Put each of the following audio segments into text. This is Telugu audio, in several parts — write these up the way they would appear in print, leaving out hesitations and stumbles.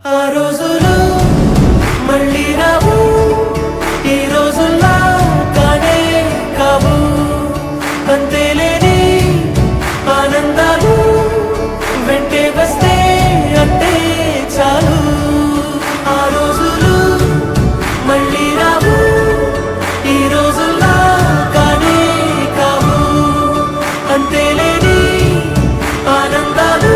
ఆ రోజులు మళ్ళీ రావు, ఈ రోజుల్లా కానే కావు. అంతేలేని ఆనందాలు వెంటే వస్తే అంతే చాలు. ఆ రోజులు మళ్ళీ రావు, ఈ రోజుల్లా కానే కావు. అంతేలేని ఆనందాలు.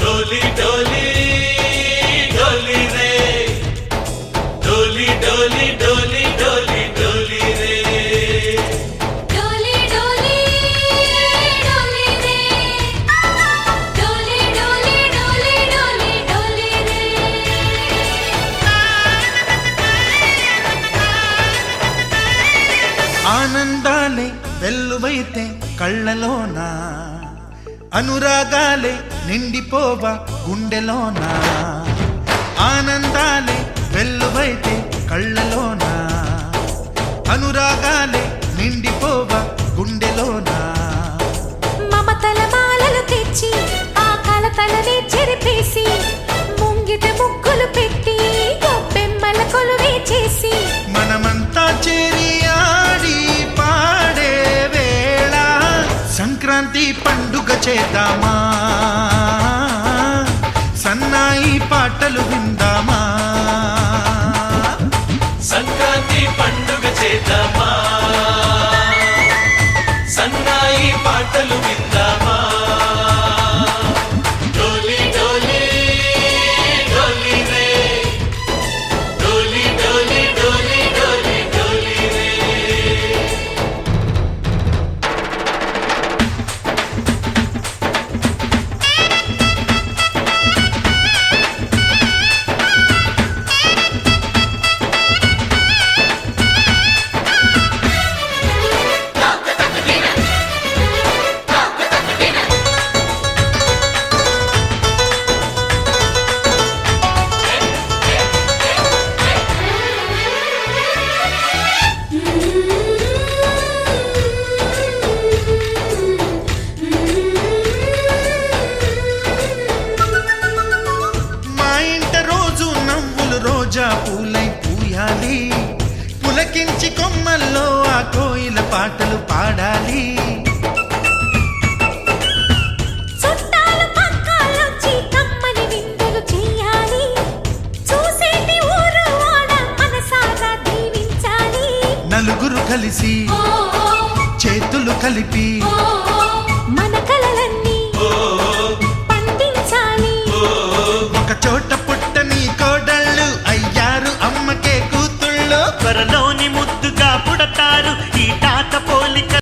डोली डोली डोली रे, डोली डोली डोली डोली डोली रे, डोली डोली डोली रे, डोली डोली डोली डोली डोली रे. ఆనందాలే వెల్లువైతే కళ్ళలోనా, అనురాగాలే నిండిపోవా గుండెలోనా. ఆనందాలే వెల్లువైతే కళ్ళలోనా, అనురాగాలే నిండిపోవా గుండెలోనా. మమతల మాలలు తెచ్చి ఆ కలతలనే చెరిపేసి ముంగిట ముగ్గులు పెట్టి గొప్పెమ్మల కొలువే చేసి మనమంతా చేరి ఆడి పాడే వేళ సంక్రాంతి పండుగ చేద్దామా, సన్నాయి పాటలు విందామా. సంక్రాంతి పండుగ చేద్దామా, సన్నాయి పాటలు విందామా. డోలి డోలి డోలి రే, డోలి డోలి డోలి డోలి డోలి రే. మా ఇంట రోజు నవ్వులు రోజా పూలై పూయాలి, పులకించి కొమ్మల్లో ఆ కోయిల పాటలు పాడాలి. చుట్టాలు పక్కాలొచ్చి కమ్మని విందులు చెయ్యాలి, చూసేటి ఊరు వాడ మనసారా దీవించాలి. నలుగురు కలిసి ఓ చేతులు కలిపి ఓ